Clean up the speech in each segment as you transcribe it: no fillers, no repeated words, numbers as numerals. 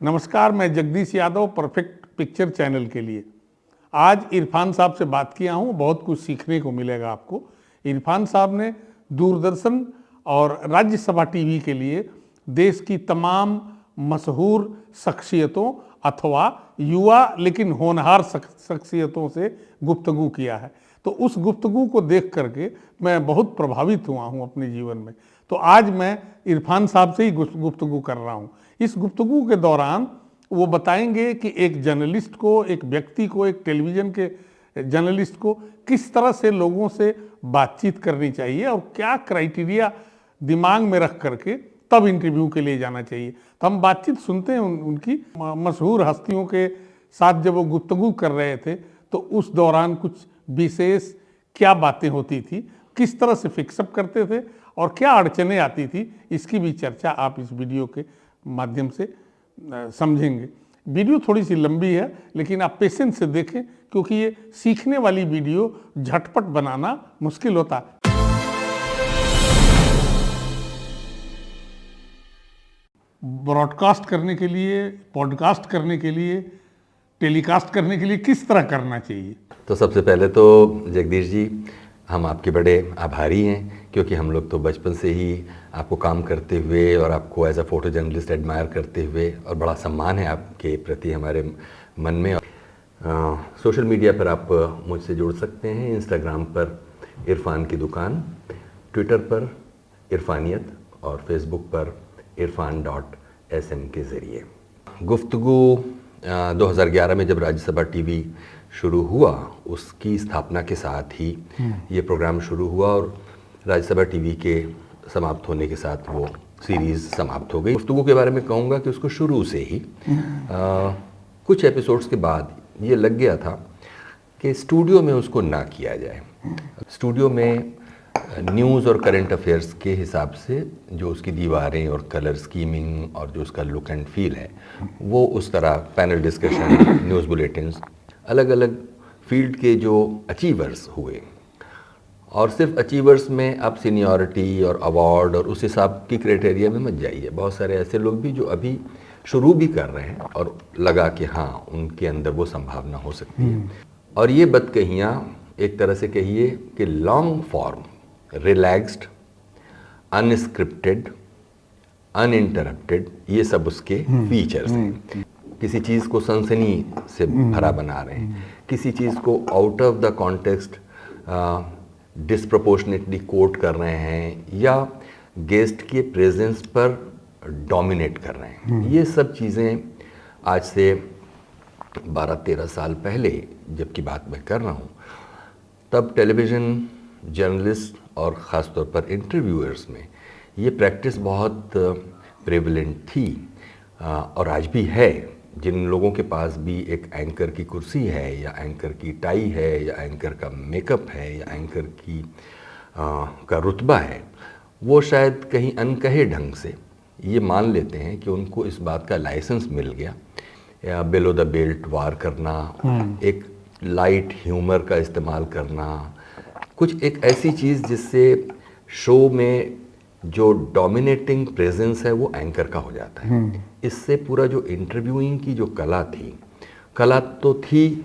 नमस्कार, मैं Jagdish Yadav, perfect picture channel के लिए। आज इरफान साहब से बात किया हूँ, बहुत कुछ सीखने को मिलेगा आपको। इरफान साहब ने दूरदर्शन और राज्यसभा टीवी के लिए देश की तमाम मशहूर शख्सियतों अथवा युवा लेकिन होनहार शख्सियतों से गुफ्तगू किया है। तो उस गुफ्तगू को देख करके मैं बहुत प्रभावित हुआ हूँ अपने जीवन में। तो आज मैं इरफान साहब से ही गुफ्तगू कर रहा हूँ। इस गुफ्तगू के दौरान वो बताएंगे कि एक जर्नलिस्ट को, एक व्यक्ति को, एक टेलीविज़न के जर्नलिस्ट को किस तरह से लोगों से बातचीत करनी चाहिए और क्या क्राइटेरिया दिमाग में रख करके तब इंटरव्यू के लिए जाना चाहिए। तो हम बातचीत सुनते हैं उनकी। मशहूर हस्तियों के साथ जब वो गुफ्तगू कर रहे थे तो उस दौरान कुछ विशेष क्या बातें होती थी, किस तरह से फिक्सअप करते थे और क्या अड़चनें आती थी, इसकी भी चर्चा आप इस वीडियो के माध्यम से समझेंगे। वीडियो थोड़ी सी लंबी है लेकिन आप पेशेंस से देखें, क्योंकि ये सीखने वाली वीडियो झटपट बनाना मुश्किल होता है। ब्रॉडकास्ट करने के लिए, पॉडकास्ट करने के लिए, टेलीकास्ट करने के लिए किस तरह करना चाहिए? तो सबसे पहले तो जगदीश जी, हम आपके बड़े आभारी हैं, क्योंकि हम लोग तो बचपन से ही आपको काम करते हुए और आपको as a photojournalist admire करते हुए, और बड़ा सम्मान है आपके प्रति हमारे मन में। सोशल मीडिया पर आप मुझसे जुड़ सकते हैं। इंस्टाग्राम पर इरफान की दुकान, ट्विटर पर इरफानियत और फेसबुक पर irfan.sm के ज़रिए। गुफ्तगू 2011 में जब राज्यसभा टीवी शुरू हुआ, उसकी स्थापना के साथ ही ये प्रोग्राम शुरू हुआ और राज्यसभा टीवी के समाप्त होने के साथ वो सीरीज़ समाप्त हो गई। गुफ्तगू के बारे में कहूँगा कि उसको शुरू से ही कुछ एपिसोड्स के बाद ये लग गया था कि स्टूडियो में उसको ना किया जाए। स्टूडियो में न्यूज़ और करंट अफेयर्स के हिसाब से जो उसकी दीवारें और कलर स्कीमिंग और जो उसका लुक एंड फील है, वो उस तरह पैनल डिस्कशन, न्यूज़ बुलेटिन्स, अलग अलग फील्ड के जो अचीवर्स हुए, और सिर्फ अचीवर्स में आप सीनियरिटी और अवार्ड और उस हिसाब की क्राइटेरिया में मत जाइए। बहुत सारे ऐसे लोग भी जो अभी शुरू भी कर रहे हैं और लगा कि हाँ, उनके अंदर वो संभावना हो सकती है। और ये बदकहियाँ एक तरह से कहिए कि long form, relaxed, unscripted, uninterrupted, ये सब उसके फीचर्स हैं। किसी चीज़ को सनसनी से भरा बना रहे हैं, किसी चीज़ को out of the context disproportionately quote कर रहे हैं, या गेस्ट के प्रेजेंस पर डोमिनेट कर रहे हैं। ये सब चीज़ें आज से 12-13 साल पहले जबकि बात मैं कर रहा हूँ, तब टेलीविज़न जर्नलिस्ट और ख़ास तौर पर इंटरव्यूअर्स में ये प्रैक्टिस बहुत प्रेवलेंट थी और आज भी है। जिन लोगों के पास भी एक एंकर की कुर्सी है, या एंकर की टाई है, या एंकर का मेकअप है, या एंकर की का रुतबा है, वो शायद कहीं अनकहे ढंग से ये मान लेते हैं कि उनको इस बात का लाइसेंस मिल गया, या बिलो द बेल्ट वार करना, एक लाइट ह्यूमर का इस्तेमाल करना, कुछ एक ऐसी चीज़ जिससे शो में जो डोमिनेटिंग प्रेजेंस है वो एंकर का हो जाता है। इससे पूरा जो इंटरव्यूइंग की जो कला तो थी,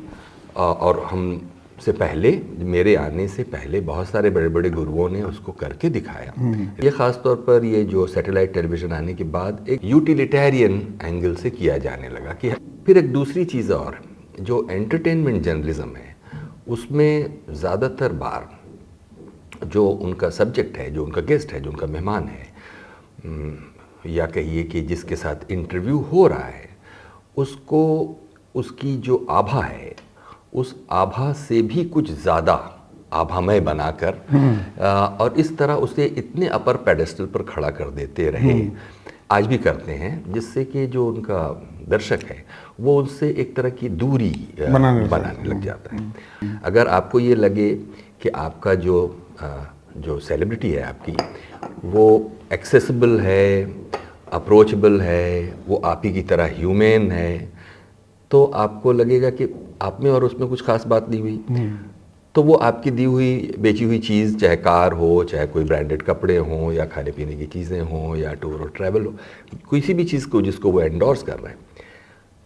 और हम से पहले, मेरे आने से पहले बहुत सारे बड़े बड़े गुरुओं ने उसको करके दिखाया। ये ख़ास तौर पर ये जो सैटेलाइट टेलीविज़न आने के बाद एक यूटिलिटेरियन एंगल से किया जाने लगा। कि फिर एक दूसरी चीज़ और, जो एंटरटेनमेंट जर्नलिज्म है, उसमें ज़्यादातर बार जो उनका सब्जेक्ट है, जो उनका गेस्ट है, जो उनका मेहमान है, या कहिए कि जिसके साथ इंटरव्यू हो रहा है, उसको उसकी जो आभा है, उस आभा से भी कुछ ज़्यादा आभामय बनाकर और इस तरह उसे इतने अपर पेडेस्टल पर खड़ा कर देते रहे, आज भी करते हैं, जिससे कि जो उनका दर्शक है वो उनसे एक तरह की दूरी बनाने लग जाता है। अगर आपको ये लगे कि आपका जो सेलिब्रिटी है आपकी, वो एक्सेसिबल है, अप्रोचेबल है, वो आप ही की तरह ह्यूमन है, तो आपको लगेगा कि आप में और उसमें कुछ खास बात नहीं हुई। तो वो आपकी दी हुई बेची हुई चीज़, चाहे कार हो, चाहे कोई ब्रांडेड कपड़े हों, या खाने पीने की चीज़ें हों, या टूर और ट्रैवल हो, किसी भी चीज़ को जिसको वो एंडोर्स कर रहे हैं,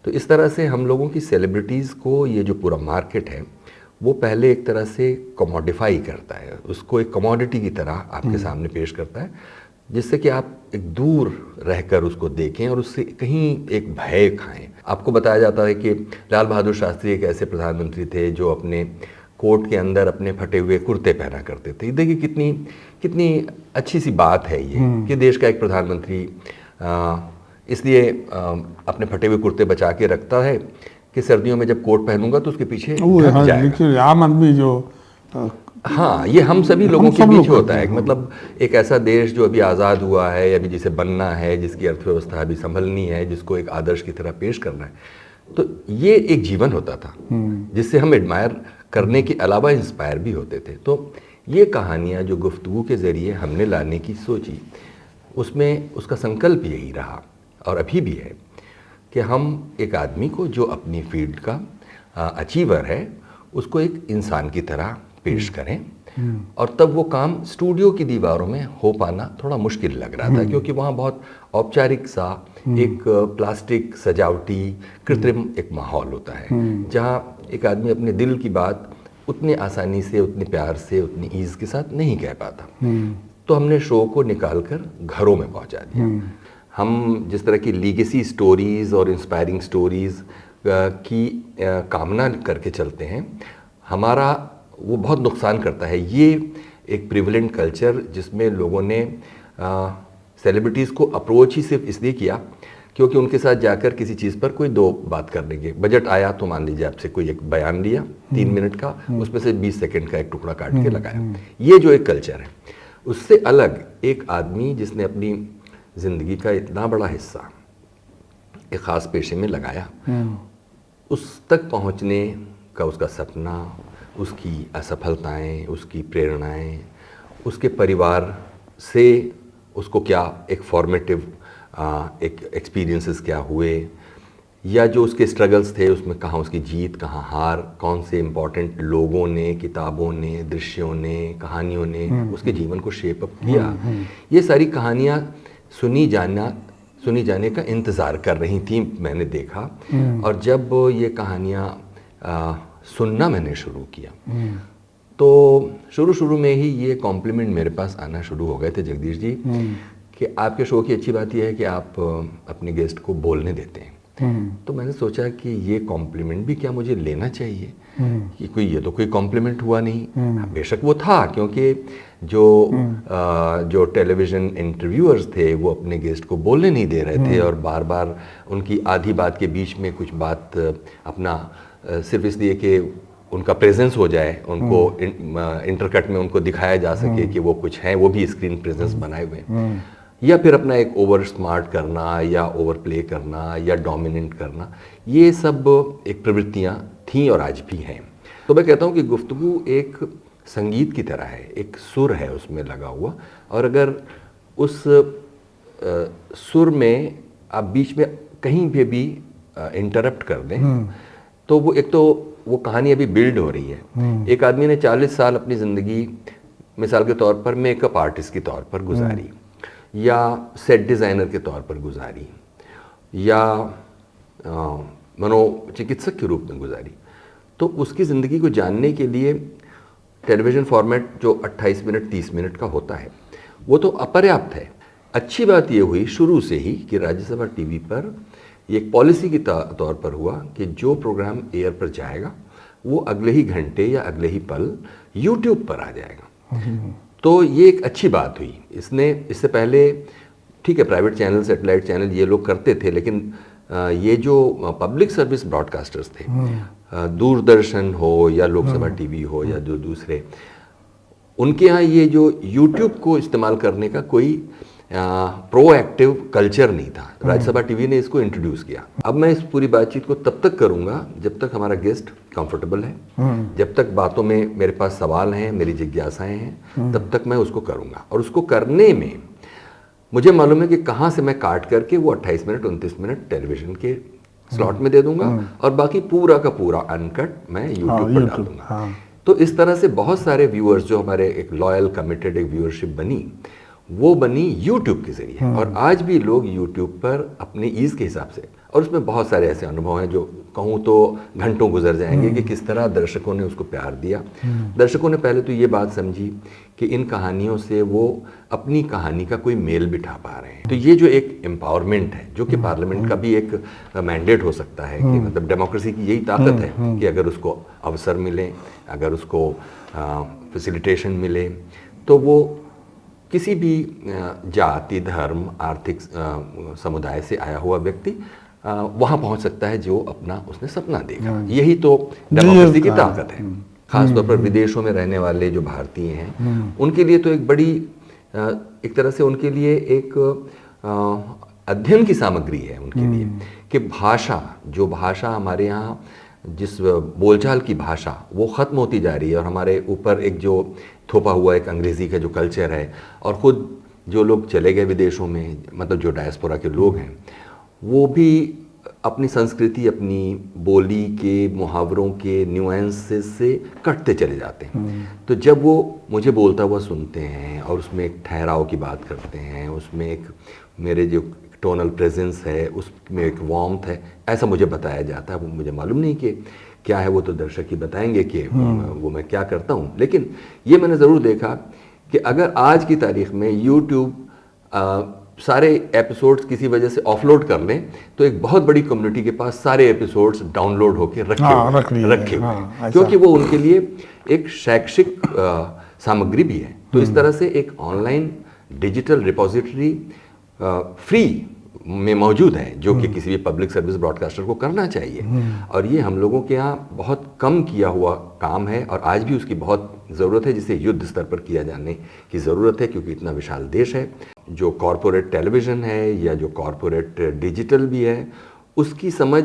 तो इस तरह से हम लोगों की सेलिब्रिटीज़ को ये जो पूरा मार्केट है वो पहले एक तरह से कमोडिफाई करता है, उसको एक कमोडिटी की तरह आपके सामने पेश करता है, जिससे कि आप एक दूर रहकर उसको देखें और उससे कहीं एक भय खाएं। आपको बताया जाता है कि लाल बहादुर शास्त्री एक ऐसे प्रधानमंत्री थे जो अपने कोर्ट के अंदर अपने फटे हुए कुर्ते पहना करते थे। देखिए कितनी कितनी अच्छी सी बात है ये कि देश का एक प्रधानमंत्री इसलिए अपने फटे हुए कुर्ते बचा के रखता है कि सर्दियों में जब कोट पहनूंगा तो उसके पीछे ढक जाएगा। आम आदमी जो हाँ, ये हम सभी लोगों के बीच होता है। मतलब एक ऐसा देश जो अभी आज़ाद हुआ है, अभी जिसे बनना है, जिसकी अर्थव्यवस्था अभी संभलनी है, जिसको एक आदर्श की तरह पेश करना है, तो ये एक जीवन होता था जिससे हम एडमायर करने के अलावा इंस्पायर भी होते थे। तो ये कहानियाँ जो गुफ्तगू के ज़रिए हमने लाने की सोची, उसमें उसका संकल्प यही रहा और अभी भी है कि हम एक आदमी को जो अपनी फील्ड का अचीवर है उसको एक इंसान की तरह पेश करें। और तब वो काम स्टूडियो की दीवारों में हो पाना थोड़ा मुश्किल लग रहा था, क्योंकि वहाँ बहुत औपचारिक सा एक प्लास्टिक सजावटी कृत्रिम एक माहौल होता है जहाँ एक आदमी अपने दिल की बात उतनी आसानी से, उतने प्यार से, उतनी ईज़ के साथ नहीं कह पाता। तो हमने शो को निकाल कर घरों में पहुँचा दिया। हम जिस तरह की लीगेसी स्टोरीज़ और इंस्पायरिंग स्टोरीज़ की कामना करके चलते हैं, हमारा वो बहुत नुकसान करता है। ये एक प्रिविलेंट कल्चर जिसमें लोगों ने सेलिब्रिटीज़ को अप्रोच ही सिर्फ इसलिए किया क्योंकि उनके साथ जाकर किसी चीज़ पर कोई दो बात कर लेंगे। बजट आया तो मान लीजिए आपसे कोई एक बयान लिया 3 मिनट का, उसमें से 20 सेकंड का एक टुकड़ा काट के लगाया। ये जो एक कल्चर है, उससे अलग एक आदमी जिसने अपनी ज़िंदगी का इतना बड़ा हिस्सा एक ख़ास पेशे में लगाया, उस तक पहुँचने का उसका सपना, उसकी असफलताएं, उसकी प्रेरणाएं, उसके परिवार से उसको क्या एक फॉर्मेटिव एक एक्सपीरियंसेस क्या हुए, या जो उसके स्ट्रगल्स थे उसमें कहाँ उसकी जीत, कहाँ हार, कौन से इम्पोर्टेंट लोगों ने, किताबों ने, दृश्यों ने, कहानियों ने उसके जीवन को शेप अप किया। ये सारी कहानियाँ सुनी जाने का इंतज़ार कर रही थी, मैंने देखा। और जब ये कहानियाँ सुनना मैंने शुरू किया तो शुरू में ही ये कॉम्प्लीमेंट मेरे पास आना शुरू हो गए थे, जगदीश जी, कि आपके शो की अच्छी बात यह है कि आप अपने गेस्ट को बोलने देते हैं। तो मैंने सोचा कि ये कॉम्प्लीमेंट भी क्या मुझे लेना चाहिए, कि कोई ये तो कोई कॉम्प्लीमेंट हुआ नहीं। बेशक वो था, क्योंकि जो टेलीविज़न इंटरव्यूअर्स थे वो अपने गेस्ट को बोलने नहीं दे रहे थे और बार बार उनकी आधी बात के बीच में कुछ बात अपना सिर्फ इसलिए कि उनका प्रेजेंस हो जाए, उनको इंटरकट में उनको दिखाया जा सके कि वो कुछ हैं, वो भी स्क्रीन प्रेजेंस बनाए हुए हैं, या फिर अपना एक ओवर स्मार्ट करना या ओवर प्ले करना या डोमिनेंट करना, ये सब एक प्रवृत्तियाँ थीं और आज भी हैं। तो मैं कहता हूँ कि गुफ्तगू एक संगीत की तरह है, एक सुर है उसमें लगा हुआ, और अगर उस सुर में आप बीच में कहीं पे भी इंटरप्ट कर दें तो वो एक तो वो कहानी अभी बिल्ड हो रही है। एक आदमी ने 40 साल अपनी ज़िंदगी मिसाल के तौर पर मेकअप आर्टिस्ट के तौर पर गुजारी, या सेट डिज़ाइनर के तौर पर गुजारी, या मनोचिकित्सक के रूप में गुजारी। तो उसकी ज़िंदगी को जानने के लिए टेलीविज़न फॉर्मेट जो 28 मिनट 30 मिनट का होता है वो तो अपर्याप्त है। अच्छी बात ये हुई शुरू से ही कि राज्यसभा टीवी पर ये एक पॉलिसी के तौर पर हुआ कि जो प्रोग्राम एयर पर जाएगा वो अगले ही घंटे या अगले ही पल यूट्यूब पर आ जाएगा। तो ये एक अच्छी बात हुई। इससे पहले ठीक है प्राइवेट चैनल, सेटेलाइट चैनल ये लोग करते थे, लेकिन ये जो पब्लिक सर्विस ब्रॉडकास्टर्स थे, दूरदर्शन हो या लोकसभा टीवी हो या जो दूसरे, उनके यहाँ ये जो यूट्यूब को इस्तेमाल करने का कोई प्रोएक्टिव कल्चर नहीं था। राज्यसभा टीवी ने इसको इंट्रोड्यूस किया। अब मैं इस पूरी बातचीत को तब तक करूंगा जब तक हमारा गेस्ट कंफर्टेबल है, जब तक बातों में मेरे पास सवाल हैं, मेरी जिज्ञासाएं हैं, तब तक मैं उसको करूंगा। और उसको करने में मुझे मालूम है कि कहाँ से मैं काट करके वो 28 मिनट 29 मिनट टेलीविजन के स्लॉट में दे दूंगा और बाकी पूरा का पूरा अनकट मैं यूट्यूब पर डाल दूंगा। तो इस तरह से बहुत सारे व्यूअर्स जो हमारे एक लॉयल कमिटेड एक व्यूअरशिप बनी, वो बनी यूट्यूब के जरिए। और आज भी लोग यूट्यूब पर अपने ईज के हिसाब से, और उसमें बहुत सारे ऐसे अनुभव हैं जो कहूँ तो घंटों गुजर जाएंगे कि किस तरह दर्शकों ने उसको प्यार दिया। दर्शकों ने पहले तो ये बात समझी कि इन कहानियों से वो अपनी कहानी का कोई मेल बिठा पा रहे हैं। तो ये जो एक एम्पावरमेंट है, जो कि पार्लियामेंट का भी एक मैंडेट हो सकता है कि मतलब डेमोक्रेसी की यही ताकत है कि अगर उसको अवसर मिले, अगर उसको फैसिलिटेशन मिले, तो वो किसी भी जाति, धर्म, आर्थिक समुदाय से आया हुआ व्यक्ति वहाँ पहुँच सकता है जो अपना उसने सपना देखा। यही तो डेमोक्रेसी की ताकत है। खासतौर पर विदेशों में रहने वाले जो भारतीय हैं, उनके लिए तो एक बड़ी एक तरह से उनके लिए एक अध्ययन की सामग्री है उनके लिए कि भाषा, जो भाषा हमारे यहाँ जिस बोलचाल की भाषा वो ख़त्म होती जा रही है, और हमारे ऊपर एक जो थोपा हुआ एक अंग्रेज़ी का जो कल्चर है, और ख़ुद जो लोग चले गए विदेशों में, मतलब जो डायस्पोरा के लोग हैं, वो भी अपनी संस्कृति, अपनी बोली के मुहावरों के न्यूएंसेस से कटते चले जाते हैं। तो जब वो मुझे बोलता हुआ सुनते हैं और उसमें एक ठहराव की बात करते हैं, उसमें एक मेरे जो टोनल प्रेजेंस है उसमें एक वार्मथ है, ऐसा मुझे बताया जाता है। वो मुझे मालूम नहीं कि क्या है, वो तो दर्शक ही बताएंगे कि वो मैं क्या करता हूँ। लेकिन ये मैंने ज़रूर देखा कि अगर आज की तारीख में यूट्यूब सारे एपिसोड्स किसी वजह से ऑफलोड कर लें, तो एक बहुत बड़ी कम्युनिटी के पास सारे एपिसोड्स डाउनलोड होके रखे हुए हैं, क्योंकि वो उनके लिए एक शैक्षिक सामग्री भी है। तो इस तरह से एक ऑनलाइन डिजिटल रिपोजिटरी फ्री में मौजूद है, जो कि किसी भी पब्लिक सर्विस ब्रॉडकास्टर को करना चाहिए। और ये हम लोगों के यहाँ बहुत कम किया हुआ काम है, और आज भी उसकी बहुत ज़रूरत है, जिसे युद्ध स्तर पर किया जाने की ज़रूरत है, क्योंकि इतना विशाल देश है। जो कॉरपोरेट टेलीविज़न है या जो कॉरपोरेट डिजिटल भी है, उसकी समझ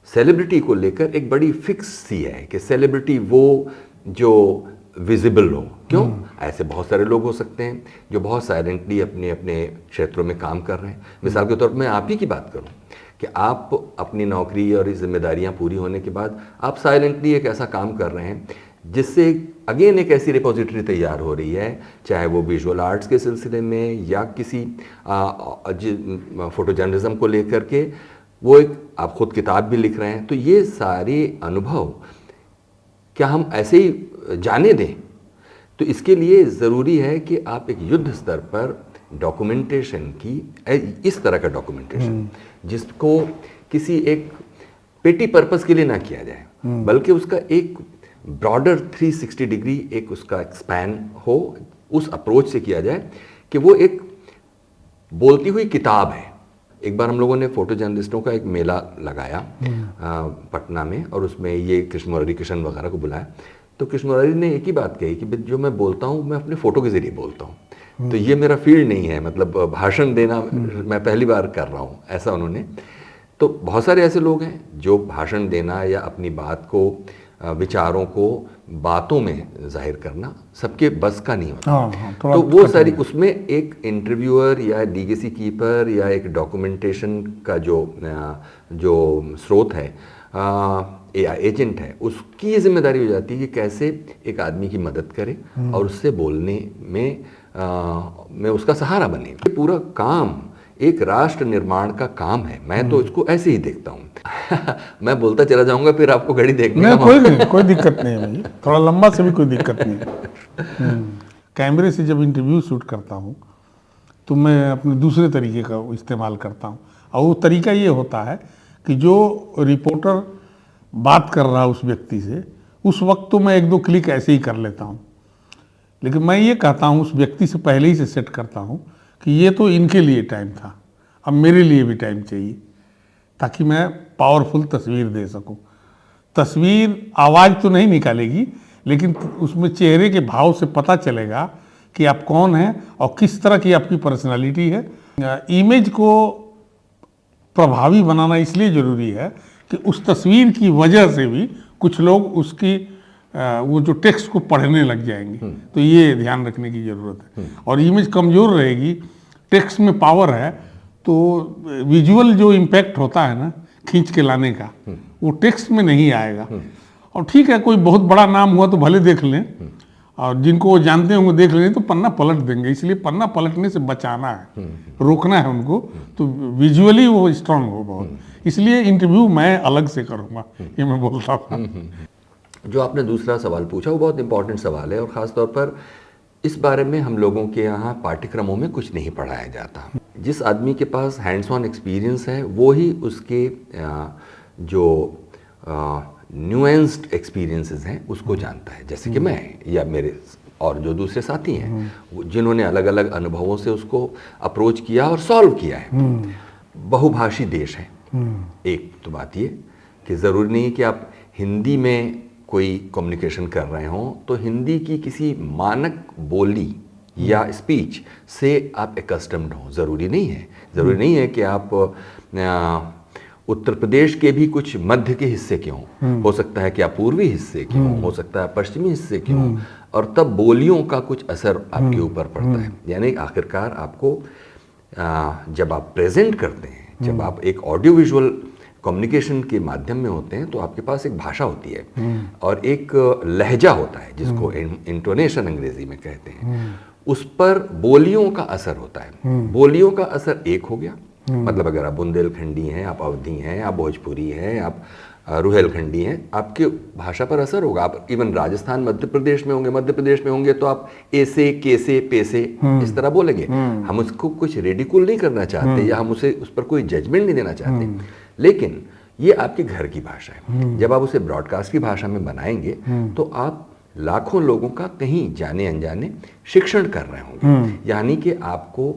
सेलिब्रिटी को लेकर एक बड़ी फिक्स सी है कि सेलिब्रिटी वो जो विजिबल हो। क्यों? ऐसे बहुत सारे लोग हो सकते हैं जो बहुत साइलेंटली अपने अपने क्षेत्रों में काम कर रहे हैं। मिसाल के तौर पर मैं आप ही की बात करूं कि आप अपनी नौकरी और जिम्मेदारियां पूरी होने के बाद आप साइलेंटली एक ऐसा काम कर रहे हैं जिससे अगेन एक ऐसी रिपोजिटरी तैयार हो रही है, चाहे वो विजुअल आर्ट्स के सिलसिले में या किसी फोटो जर्नलिज्म को लेकर के, वो एक आप खुद किताब भी लिख रहे हैं। तो ये सारे अनुभव क्या हम ऐसे ही जाने दें? तो इसके लिए ज़रूरी है कि आप एक युद्ध स्तर पर डॉक्यूमेंटेशन की, इस तरह का डॉक्यूमेंटेशन जिसको किसी एक पेटी पर्पस के लिए ना किया जाए, बल्कि उसका एक ब्रॉडर 360 डिग्री एक उसका स्पैन हो, उस अप्रोच से किया जाए कि वो एक बोलती हुई किताब है। एक बार हम लोगों ने फोटो जर्नलिस्टों का एक मेला लगाया पटना में, और उसमें ये कृष्ण मुरारी कृष्ण वगैरह को बुलाया। तो कृष्ण मुरारी ने एक ही बात कही कि जो मैं बोलता हूँ मैं अपने फ़ोटो के ज़रिए बोलता हूँ, तो ये मेरा फील्ड नहीं है, मतलब भाषण देना मैं पहली बार कर रहा हूँ, ऐसा उन्होंने। तो बहुत सारे ऐसे लोग हैं जो भाषण देना या अपनी बात को, विचारों को बातों में जाहिर करना सबके बस का नहीं होता। तो वो सारी, उसमें एक इंटरव्यूअर या लीगेसी कीपर या एक डॉक्यूमेंटेशन का जो स्रोत है या एजेंट है, उसकी ये जिम्मेदारी हो जाती है कि कैसे एक आदमी की मदद करे और उससे बोलने में उसका सहारा बने। ये पूरा काम एक राष्ट्र निर्माण का काम है। मैं तो इसको ऐसे ही देखता हूँ। मैं बोलता चला जाऊंगा, फिर आपको घड़ी देखने का कोई नहीं, कोई दिक्कत नहीं है भाई, थोड़ा लंबा से भी कोई दिक्कत नहीं है। कैमरे से जब इंटरव्यू शूट करता हूँ तो मैं अपने दूसरे तरीके का इस्तेमाल करता हूँ, और वो तरीका ये होता है कि जो रिपोर्टर बात कर रहा है उस व्यक्ति से, उस वक्त तो मैं 1-2 क्लिक ऐसे ही कर लेता हूँ, लेकिन मैं ये कहता हूँ उस व्यक्ति से पहले ही से सेट करता हूँ कि ये तो इनके लिए टाइम था, अब मेरे लिए भी टाइम चाहिए, ताकि मैं पावरफुल तस्वीर दे सकूं। तस्वीर आवाज़ तो नहीं निकालेगी, लेकिन उसमें चेहरे के भाव से पता चलेगा कि आप कौन हैं और किस तरह की आपकी पर्सनालिटी है। इमेज को प्रभावी बनाना इसलिए ज़रूरी है कि उस तस्वीर की वजह से भी कुछ लोग उसकी वो जो टेक्स्ट को पढ़ने लग जाएंगे। तो ये ध्यान रखने की ज़रूरत है। और इमेज कमज़ोर रहेगी, टेक्स्ट में पावर है, तो विजुअल जो इम्पैक्ट होता है ना खींच के लाने का, वो टेक्स्ट में नहीं आएगा। और ठीक है, कोई बहुत बड़ा नाम हुआ तो भले देख लें, और जिनको वो जानते होंगे देख लेंगे तो पन्ना पलट देंगे, इसलिए पन्ना पलटने से बचाना है, रोकना है उनको, तो विजुअली वो स्ट्रांग हो बहुत, इसलिए इंटरव्यू मैं अलग से करूँगा, ये मैं बोलता हूँ। जो आपने दूसरा सवाल पूछा वो बहुत इंपॉर्टेंट सवाल है, और ख़ास तौर पर इस बारे में हम लोगों के यहाँ पाठ्यक्रमों में कुछ नहीं पढ़ाया जाता। जिस आदमी के पास हैंड्स ऑन एक्सपीरियंस है वो ही उसके जो न्यूएंस्ड एक्सपीरियंसेस हैं उसको जानता है, जैसे कि मैं या मेरे और जो दूसरे साथी हैं जिन्होंने अलग अलग अनुभवों से उसको अप्रोच किया और सॉल्व किया है। बहुभाषी देश है, एक तो बात ये कि ज़रूरी नहीं है कि आप हिंदी में कोई कम्युनिकेशन कर रहे हों तो हिंदी की किसी मानक बोली या स्पीच से आप एकस्टम्ड हों, ज़रूरी नहीं है। ज़रूरी नहीं है कि आप उत्तर प्रदेश के भी कुछ मध्य के हिस्से के हों, हो सकता है कि आप पूर्वी हिस्से के हों, हो सकता है पश्चिमी हिस्से के हों, और तब बोलियों का कुछ असर आपके ऊपर पड़ता है। यानी आखिरकार आपको जब आप प्रेजेंट करते हैं, जब आप एक ऑडियो विजुअल कम्युनिकेशन के माध्यम में होते हैं तो आपके पास एक भाषा होती है और एक लहजा होता है जिसको इंटोनेशन अंग्रेजी में कहते हैं, उस पर बोलियों का असर होता है। बोलियों का असर एक हो गया, मतलब अगर आप बुंदेलखंडी हैं, आप अवधी हैं, आप भोजपुरी हैं, आप रुहेलखंडी हैं, आपके भाषा पर असर होगा। आप इवन राजस्थान मध्य प्रदेश में होंगे तो आप ऐसे कैसे पैसे इस तरह बोलेंगे। हम उसको कुछ रेडिकुल नहीं करना चाहते या हम उसे उस पर कोई जजमेंट नहीं देना चाहते, लेकिन ये आपके घर की भाषा है। जब आप उसे ब्रॉडकास्ट की भाषा में बनाएंगे तो आप लाखों लोगों का कहीं जाने अनजाने शिक्षण कर रहे होंगे। यानी कि आपको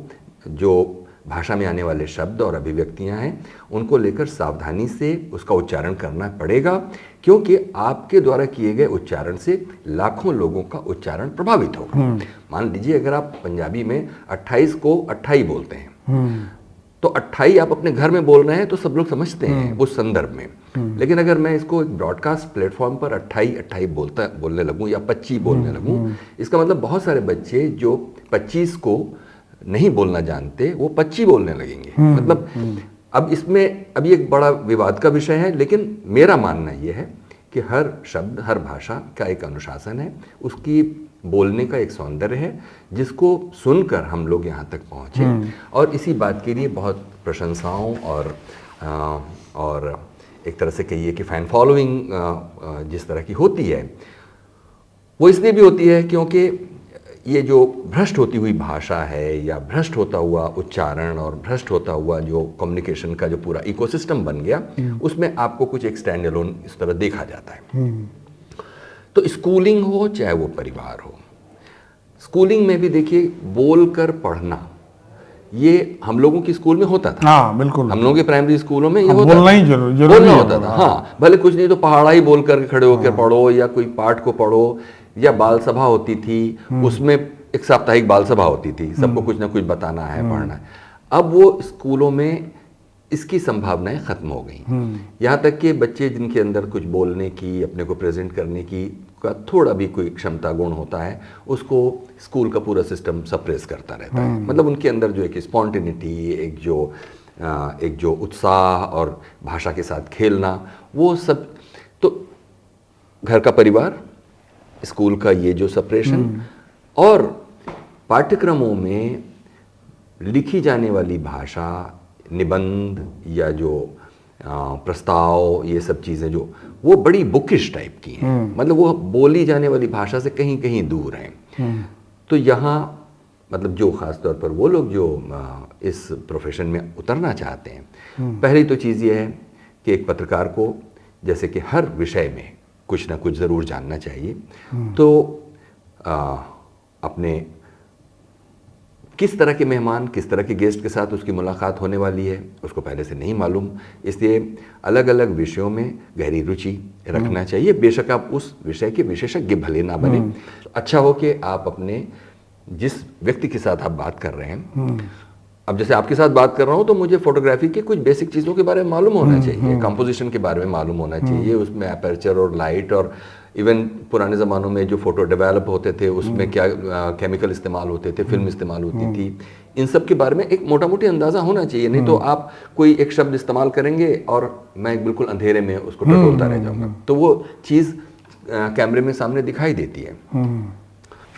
जो भाषा में आने वाले शब्द और अभिव्यक्तियां हैं उनको लेकर सावधानी से उसका उच्चारण करना पड़ेगा, क्योंकि आपके द्वारा किए गए उच्चारण से लाखों लोगों का उच्चारण प्रभावित होगा। मान लीजिए अगर आप पंजाबी में 28 को 28 बोलते हैं तो 28 आप अपने घर में बोल रहे हैं तो सब लोग समझते हैं उस संदर्भ में, लेकिन अगर मैं इसको एक ब्रॉडकास्ट प्लेटफॉर्म पर 28 बोलने लगूं या 25 बोलने लगूं, इसका मतलब बहुत सारे बच्चे जो 25 को नहीं बोलना जानते वो 25 बोलने लगेंगे। मतलब अब इसमें अभी एक बड़ा विवाद का विषय है, लेकिन मेरा मानना यह है कि हर शब्द, हर भाषा का एक अनुशासन है, उसकी बोलने का एक सौंदर्य है जिसको सुनकर हम लोग यहाँ तक पहुँचे। और इसी बात के लिए बहुत प्रशंसाओं और एक तरह से कहिए कि फैन फॉलोइंग जिस तरह की होती है वो इसलिए भी होती है क्योंकि ये जो भ्रष्ट होती हुई भाषा है या भ्रष्ट होता हुआ उच्चारण और भ्रष्ट होता हुआ जो कम्युनिकेशन का जो पूरा इकोसिस्टम बन गया, उसमें आपको कुछ एक स्टैंड अलोन इस तरह देखा जाता है। तो स्कूलिंग हो चाहे वो परिवार हो, स्कूलिंग में भी देखिए बोलकर पढ़ना ये हम लोगों की स्कूल में होता था। हाँ बिल्कुल, हम लोगों के प्राइमरी स्कूलों में ये होता बोलना ही जरूरी होता था। हाँ, भले कुछ नहीं तो पहाड़ा ही बोल कर खड़े होकर पढ़ो या कोई पाठ को पढ़ो, या बाल सभा होती थी, उसमें एक साप्ताहिक बाल सभा होती थी, सबको कुछ ना कुछ बताना है, पढ़ना है। अब वो स्कूलों में इसकी संभावनाएं खत्म हो गई। यहाँ तक कि बच्चे जिनके अंदर कुछ बोलने की, अपने को प्रेजेंट करने की का थोड़ा भी कोई क्षमता गुण होता है, उसको स्कूल का पूरा सिस्टम सप्रेस करता रहता है। मतलब उनके अंदर जो एक स्पॉन्टेनिटी, एक जो उत्साह और भाषा के साथ खेलना, वो सब तो घर का परिवार, स्कूल का ये जो सेपरेशन और पाठ्यक्रमों में लिखी जाने वाली भाषा, निबंध या जो प्रस्ताव, ये सब चीज़ें जो वो बड़ी बुकिश टाइप की हैं, मतलब वो बोली जाने वाली भाषा से कहीं कहीं दूर हैं। तो यहाँ मतलब जो ख़ास तौर पर वो लोग जो इस प्रोफेशन में उतरना चाहते हैं, पहली तो चीज़ ये है कि एक पत्रकार को जैसे कि हर विषय में कुछ ना कुछ ज़रूर जानना चाहिए। तो अपने किस तरह के मेहमान, किस तरह के गेस्ट के साथ उसकी मुलाकात होने वाली है उसको पहले से नहीं मालूम, इसलिए अलग अलग विषयों में गहरी रुचि रखना चाहिए। बेशक आप उस विषय के विशेषज्ञ भले ना बने, अच्छा हो कि आप अपने जिस व्यक्ति के साथ आप बात कर रहे हैं, अब जैसे आपके साथ बात कर रहा हूँ तो मुझे फोटोग्राफी की कुछ बेसिक चीज़ों के बारे में मालूम होना चाहिए, कंपोजिशन के बारे में मालूम होना चाहिए, उसमें अपर्चर और लाइट और इवन पुराने ज़मानों में जो फ़ोटो डेवलप होते थे उसमें क्या केमिकल इस्तेमाल होते थे, फिल्म इस्तेमाल होती थी, इन सब के बारे में एक मोटा मोटी अंदाज़ा होना चाहिए। नहीं तो आप कोई एक शब्द इस्तेमाल करेंगे और मैं बिल्कुल अंधेरे में उसको टटोलता रह जाऊँगा, तो वो चीज़ कैमरे में सामने दिखाई देती है।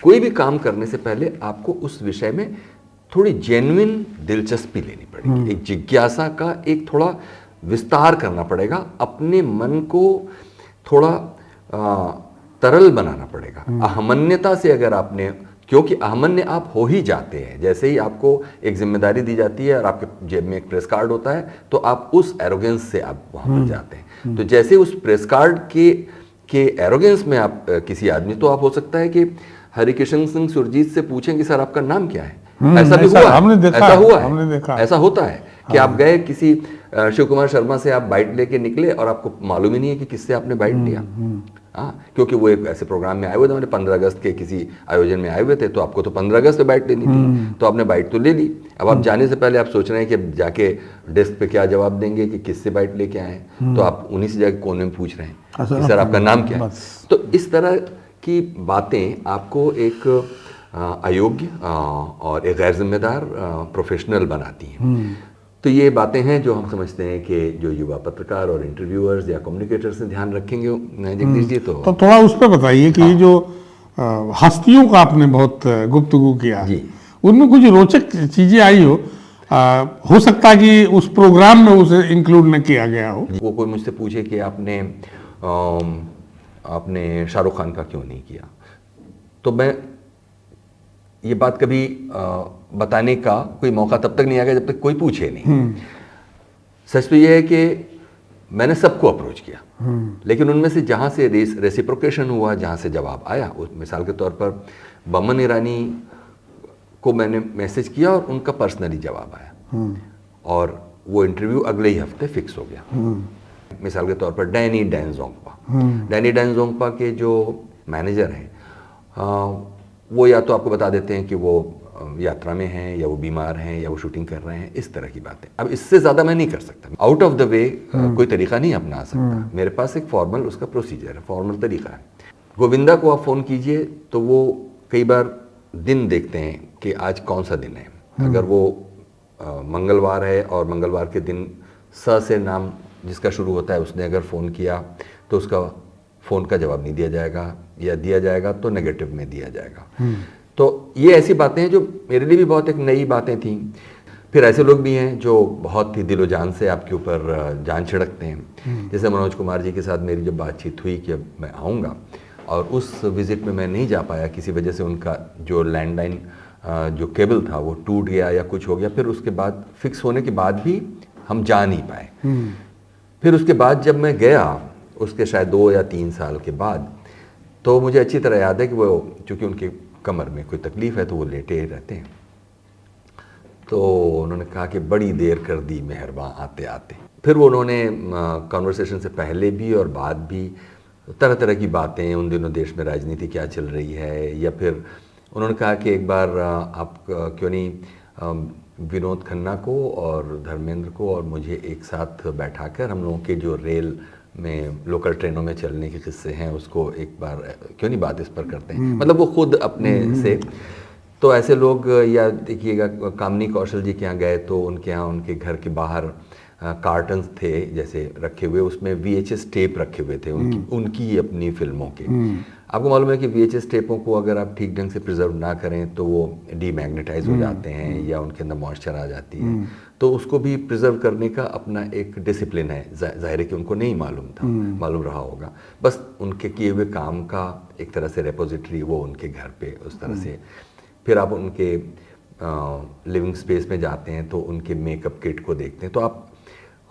कोई भी काम करने से पहले आपको उस विषय में थोड़ी जेन्युइन दिलचस्पी लेनी पड़ेगी, एक जिज्ञासा का एक थोड़ा विस्तार करना पड़ेगा, अपने मन को थोड़ा तरल बनाना पड़ेगा। अहमन्यता से अगर आपने, क्योंकि अहमन्य आप हो ही जाते हैं, जैसे ही आपको एक जिम्मेदारी दी जाती है और आपके जेब में एक प्रेस कार्ड होता है तो आप उस एरोगेंस से आप वहां पर जाते हैं। तो जैसे उस प्रेस कार्ड के एरोगेंस में आप किसी आदमी, तो आप हो सकता है कि हरिकिशन सिंह सुरजीत से पूछें कि सर आपका नाम क्या है। ऐसा भी हुआ, हमने देखा, ऐसा होता है कि आप गए किसी शिव कुमार शर्मा से आप बाइट लेके निकले और आपको मालूम ही नहीं है कि किससे आपने बाइट लिया। हाँ, क्योंकि वो एक ऐसे प्रोग्राम में आए हुए थे, मैंने 15 अगस्त के किसी आयोजन में आए हुए थे, तो आपको तो 15 अगस्त पे बाइट लेनी थी, तो आपने बाइट तो ले ली। अब आप जाने से पहले आप सोच रहे हैं कि अब जाके डेस्क पे क्या जवाब देंगे कि किससे बाइट लेके आए, तो आप उन्हीं से जाके कोने में पूछ रहे हैं कि सर आपका नाम क्या है। तो इस तरह की बातें आपको एक अयोग्य और एक गैर जिम्मेदार प्रोफेशनल बनाती हैं। तो ये बातें हैं जो हम समझते हैं कि जो युवा पत्रकार और इंटरव्यूअर्स या कम्युनिकेटर्स से ध्यान रखेंगे जगदीश जी। तो थोड़ा उस पर बताइए कि जो हस्तियों का आपने बहुत गुफ्तगू किया जी, उनमें कुछ रोचक चीजें आई हो सकता है कि उस प्रोग्राम में उसे इंक्लूड न किया गया हो। वो कोई मुझसे पूछे कि आपने शाहरुख खान का क्यों नहीं किया, तो मैं ये बात कभी बताने का कोई मौका तब तक नहीं आ गया जब तक कोई पूछे नहीं। सच तो ये है कि मैंने सबको अप्रोच किया, लेकिन उनमें से जहाँ से रेसिप्रोकेशन हुआ, जहाँ से जवाब आया, उस मिसाल के तौर पर बमन ईरानी को मैंने मैसेज किया और उनका पर्सनली जवाब आया और वो इंटरव्यू अगले ही हफ्ते फिक्स हो गया। मिसाल के तौर पर डैनी डेंजोंगपा के जो मैनेजर हैं वो या तो आपको बता देते हैं कि वो यात्रा में हैं या वो बीमार हैं या वो शूटिंग कर रहे हैं, इस तरह की बातें। अब इससे ज़्यादा मैं नहीं कर सकता, आउट ऑफ द वे कोई तरीका नहीं अपना सकता। मेरे पास एक फॉर्मल उसका प्रोसीजर है, फॉर्मल तरीका है। गोविंदा को आप फ़ोन कीजिए तो वो कई बार दिन देखते हैं कि आज कौन सा दिन है। अगर वो मंगलवार है और मंगलवार के दिन स से नाम जिसका शुरू होता है उसने अगर फ़ोन किया तो उसका फ़ोन का जवाब नहीं दिया जाएगा, या दिया जाएगा तो नेगेटिव में दिया जाएगा। तो ये ऐसी बातें हैं जो मेरे लिए भी बहुत एक नई बातें थी। फिर ऐसे लोग भी हैं जो बहुत ही दिलो जान से आपके ऊपर जान छिड़कते हैं। जैसे मनोज कुमार जी के साथ मेरी जब बातचीत हुई कि अब मैं आऊँगा, और उस विज़िट में मैं नहीं जा पाया किसी वजह से, उनका जो लैंडलाइन जो केबल था वो टूट गया या कुछ हो गया। फिर उसके बाद फिक्स होने के बाद भी हम जा नहीं पाए। फिर उसके बाद जब मैं गया, उसके शायद 2 या 3 साल के बाद, तो मुझे अच्छी तरह याद है कि वो, चूँकि उनके कमर में कोई तकलीफ़ है तो वो लेटे रहते हैं, तो उन्होंने कहा कि बड़ी देर कर दी मेहरबान आते आते। फिर वो उन्होंने कॉन्वर्सेशन से पहले भी और बाद भी तरह तरह की बातें, उन दिनों देश में राजनीति क्या चल रही है, या फिर उन्होंने कहा कि एक बार आप क्यों नहीं विनोद खन्ना को और धर्मेंद्र को और मुझे एक साथ बैठाकर हम लोगों के जो रेल में लोकल ट्रेनों में चलने के किस्से हैं उसको एक बार क्यों नहीं बात इस पर करते हैं। मतलब वो खुद अपने से, तो ऐसे लोग, या देखिएगा कामिनी कौशल जी के यहाँ गए तो उनके यहाँ उनके घर के बाहर कार्टन्स थे जैसे रखे हुए, उसमें VHS टेप रखे हुए थे उनकी अपनी फिल्मों के। आपको मालूम है कि VHS टेपों को अगर आप ठीक ढंग से प्रिजर्व ना करें तो वो डीमैग्नेटाइज हो जाते हैं या उनके अंदर मॉइस्चर आ जाती है, तो उसको भी प्रिजर्व करने का अपना एक डिसिप्लिन है। जाहिर है कि उनको नहीं मालूम था, मालूम रहा होगा, बस उनके किए हुए काम का एक तरह से रेपोजिटरी वो उनके घर पे उस तरह से। फिर आप उनके लिविंग स्पेस में जाते हैं तो उनके मेकअप किट को देखते हैं, तो आप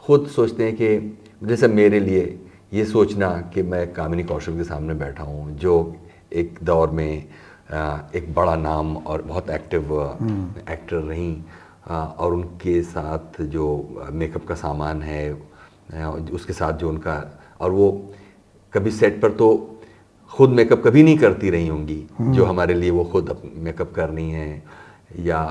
खुद सोचते हैं कि जैसे मेरे लिए ये सोचना कि मैं कामिनी कौशल के सामने बैठा हूँ जो एक दौर में एक बड़ा नाम और बहुत एक्टिव एक्टर रहीं, और उनके साथ जो मेकअप का सामान है, उसके साथ जो उनका, और वो कभी सेट पर तो खुद मेकअप कभी नहीं करती रही होंगी जो हमारे लिए वो खुद मेकअप कर रही हैं, या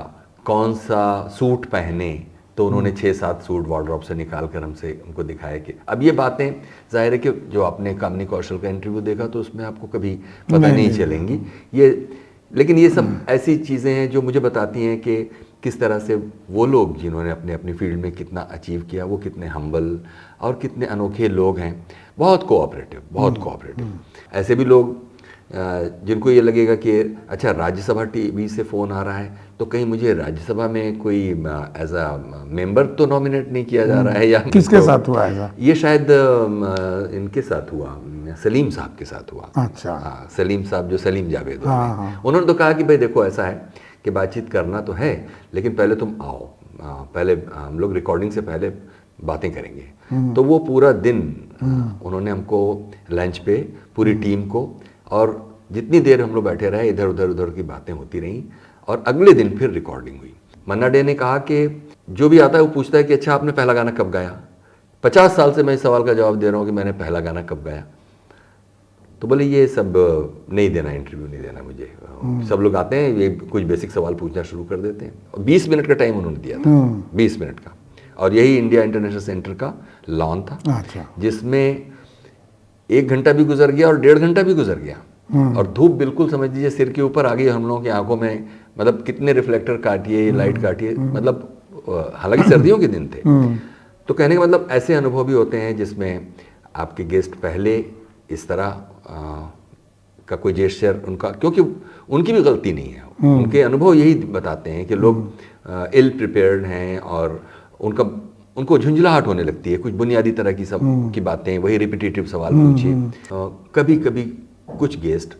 कौन सा सूट पहने तो उन्होंने 6-7 सूट वार्डरोब से निकाल कर हमसे उनको दिखाया। कि अब ये बातें जाहिर है कि जो आपने कामिनी कौशल का इंटरव्यू देखा तो उसमें आपको कभी पता नहीं चलेंगी ये, लेकिन ये सब ऐसी चीज़ें हैं जो मुझे बताती हैं कि किस तरह से वो लोग जिन्होंने अपने अपनी फील्ड में कितना अचीव किया, वो कितने हम्बल और कितने अनोखे लोग हैं, बहुत कोऑपरेटिव। ऐसे भी लोग जिनको ये लगेगा कि अच्छा राज्यसभा टीवी से फ़ोन आ रहा है तो कहीं मुझे राज्यसभा में कोई एज अ मेंबर तो नॉमिनेट नहीं किया जा रहा है, या किसके साथ हुआ ऐसा? ये शायद इनके साथ हुआ, सलीम साहब के साथ हुआ। अच्छा। हाँ, सलीम साहब जो सलीम जावेद हाँ, होते हैं, हाँ। उन्होंने तो कहा कि भाई देखो ऐसा है कि बातचीत करना तो है लेकिन पहले तुम आओ, पहले हम लोग रिकॉर्डिंग से पहले बातें करेंगे। तो वो पूरा दिन उन्होंने हमको लंच पे पूरी टीम को, और जितनी देर हम लोग बैठे रहे इधर उधर की बातें होती रहीं, और अगले दिन फिर रिकॉर्डिंग हुई। मन्ना डे ने कहा कि जो भी आता है वो पूछता है कि अच्छा आपने पहला गाना कब गाया। 50 साल से मैं इस सवाल का जवाब दे रहा हूँ कि मैंने पहला गाना कब गाया। तो बोले ये सब नहीं देना, इंटरव्यू नहीं देना मुझे, सब लोग आते हैं ये कुछ बेसिक सवाल पूछना शुरू कर देते हैं। और 20 मिनट का टाइम उन्होंने दिया था, 20 मिनट का, और यही इंडिया इंटरनेशनल सेंटर का लॉन था। अच्छा। जिसमें 1 घंटा भी गुजर गया और 1.5 घंटा भी गुजर गया, और धूप बिल्कुल समझ लीजिए सिर के ऊपर आ गई हम लोगों की आंखों में, मतलब कितने रिफ्लेक्टर काटिए, लाइट काटिए, मतलब हालांकि सर्दियों के दिन थे। तो कहने का मतलब ऐसे अनुभव भी होते हैं जिसमें आपके गेस्ट पहले इस तरह का कोई जेस्चर उनका, क्योंकि उनकी भी गलती नहीं है, उनके अनुभव यही बताते हैं कि लोग इल प्रिपेयर्ड हैं और उनको झुंझलाहट होने लगती है, कुछ बुनियादी तरह की सब की बातें, वही रिपीटेटिव सवाल पूछिए। कभी कभी कुछ गेस्ट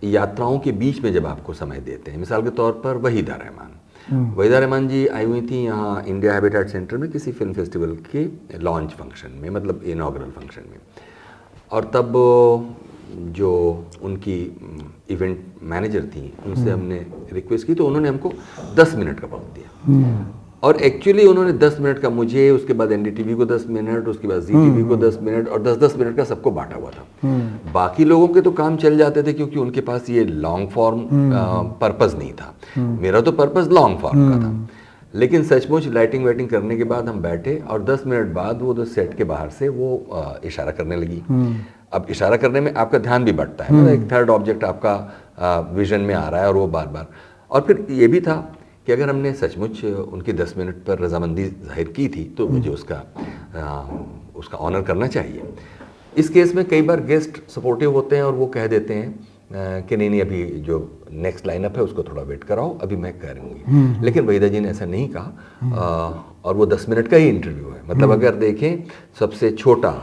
यात्राओं के बीच में जब आपको समय देते हैं, मिसाल के तौर पर वहीदा रहमान जी आई हुई थी यहाँ इंडिया हैबिटेट सेंटर में किसी फिल्म फेस्टिवल के लॉन्च फंक्शन में, मतलब इनॉग्रल फंक्शन में, और तब जो उनकी इवेंट मैनेजर थी उनसे हमने रिक्वेस्ट की तो उन्होंने हमको 10 मिनट का वक्त दिया, और एक्चुअली उन्होंने 10 मिनट का मुझे, उसके बाद एनडीटीवी को 10 मिनट, उसके बाद जीटीवी को 10 मिनट, और 10-10 मिनट का सबको बांटा हुआ था। बाकी लोगों के तो काम चल जाते थे क्योंकि उनके पास ये लॉन्ग फॉर्म पर्पस नहीं था, मेरा तो पर्पस लॉन्ग फॉर्म का था। लेकिन सचमुच लाइटिंग वाइटिंग करने के बाद हम बैठे, और 10 मिनट बाद वो सेट के बाहर से वो इशारा करने लगी। अब इशारा करने में आपका ध्यान भी बढ़ता है, मतलब एक थर्ड ऑब्जेक्ट आपका विजन में आ रहा है, और वो बार बार, और फिर ये भी था कि अगर हमने सचमुच उनकी 10 मिनट पर रजामंदी जाहिर की थी तो मुझे उसका ऑनर करना चाहिए। इस केस में कई बार गेस्ट सपोर्टिव होते हैं और वो कह देते हैं कि नहीं अभी जो नेक्स्ट लाइनअप है उसको थोड़ा वेट कराओ, अभी मैं करूँगी। लेकिन वहीदा जी ने ऐसा नहीं कहा, और वो 10 मिनट का ही इंटरव्यू है। मतलब अगर देखें सबसे छोटा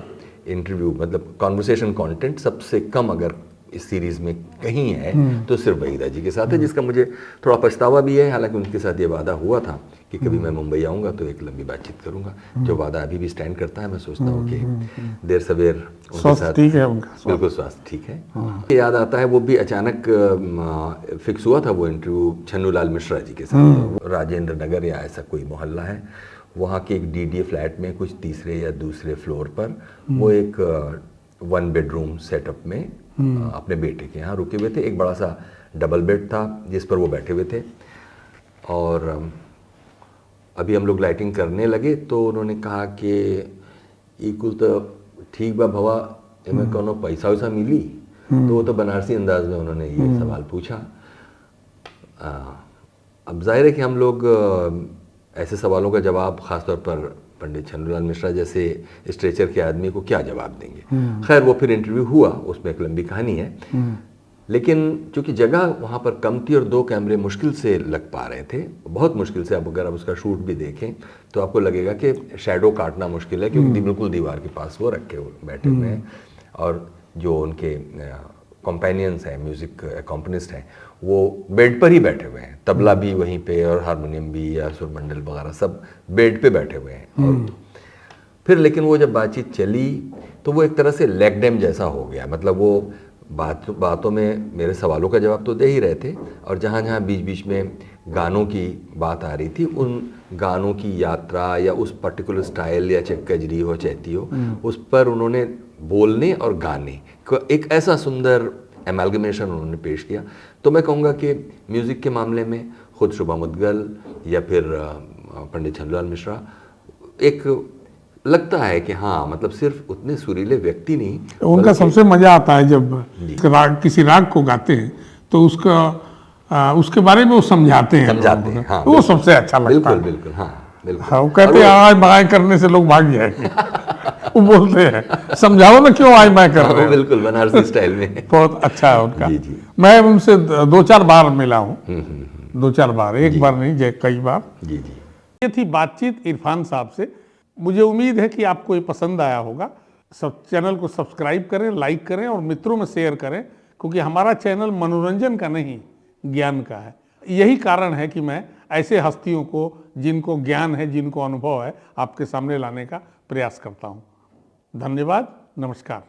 इंटरव्यू, मतलब कॉन्वर्सेशन कंटेंट सबसे कम अगर इस सीरीज में कहीं है तो सिर्फ वहीदा जी के साथ है, जिसका मुझे थोड़ा पछतावा भी है। हालांकि उनके साथ ये वादा हुआ था कि कभी मैं मुंबई आऊँगा तो एक लंबी बातचीत करूँगा, जो वादा अभी भी स्टैंड करता है। मैं सोचता हूँ कि देर सवेर उनके साथ ठीक है, उनका बिल्कुल स्वास्थ्य ठीक है। याद आता है वो भी अचानक फिक्स हुआ था वो इंटरव्यू छन्नूलाल मिश्रा जी के साथ। राजेंद्र नगर या ऐसा कोई मोहल्ला है, वहाँ के एक डीडीए फ्लैट में कुछ तीसरे या दूसरे फ्लोर पर वो एक 1 बेडरूम सेटअप में अपने बेटे के यहाँ रुके हुए थे। एक बड़ा सा डबल बेड था जिस पर वो बैठे हुए थे, और अभी हम लोग लाइटिंग करने लगे तो उन्होंने कहा कि ये कुछ तो ठीक बा भवा, इनमें कोनो पैसा वैसा मिली? तो वो तो बनारसी अंदाज में उन्होंने ये सवाल पूछा। अब जाहिर है कि हम लोग ऐसे सवालों का जवाब, खासतौर पर पंडित छन्नूलाल मिश्रा जैसे स्ट्रेचर के आदमी को क्या जवाब देंगे। खैर वो फिर इंटरव्यू हुआ, उसमें एक लंबी कहानी है। लेकिन चूंकि जगह वहाँ पर कम थी और 2 कैमरे मुश्किल से लग पा रहे थे, बहुत मुश्किल से। अब अगर आप उसका शूट भी देखें तो आपको लगेगा कि शैडो काटना मुश्किल है, क्योंकि बिल्कुल दीवार के पास वो रखे बैठे हुए हैं, और जो उनके कंपेनियंस हैं, म्यूजिक अकॉम्पनिस्ट हैं, वो बेड पर ही बैठे हुए हैं। तबला भी वहीं पे और हारमोनियम भी या सुरमंडल वगैरह सब बेड पे बैठे हुए हैं। और फिर लेकिन वो जब बातचीत चली तो वो एक तरह से लेग डैम जैसा हो गया। मतलब वो बातों में मेरे सवालों का जवाब तो दे ही रहे थे, और जहाँ जहाँ बीच बीच में गानों की बात आ रही थी, उन गानों की यात्रा या उस पर्टिकुलर स्टाइल या चाहे कजरी हो चैती हो, उस पर उन्होंने बोलने और गाने को एक ऐसा सुंदर एमैल्गमेशन उन्होंने पेश किया। तो मैं कहूँगा कि म्यूज़िक के मामले में खुद शुभा मुद्गल या फिर पंडित छन्नूलाल मिश्रा एक लगता है कि हाँ, मतलब सिर्फ उतने सुरीले व्यक्ति नहीं, उनका सबसे मजा आता है जब किसी राग को गाते हैं तो उसके बारे में वो समझाते हैं। हाँ, वो सबसे अच्छा लगता है। बिल्कुल हाँ, बिल्कुल। हाँ, वो कहते हैं आवाज बगाए करने से लोग भाग जाएंगे। वो बोलते हैं समझाओ ना क्यों आई मैं कर रहे हाँ, हो। बिल्कुल बनारसी स्टाइल में। बहुत अच्छा है उनका। जी, जी। मैं उनसे 2-4 बार मिला हूँ, 2-4 बार, एक बार नहीं कई बार। जी जी। ये थी बातचीत इरफान साहब से। मुझे उम्मीद है कि आपको ये पसंद आया होगा। सब चैनल को सब्सक्राइब करें, लाइक करें और मित्रों में शेयर करें, क्योंकि हमारा चैनल मनोरंजन का नहीं, ज्ञान का है। यही कारण है कि मैं ऐसे हस्तियों को, जिनको ज्ञान है, जिनको अनुभव है, आपके सामने लाने का प्रयास करता हूँ। धन्यवाद, नमस्कार।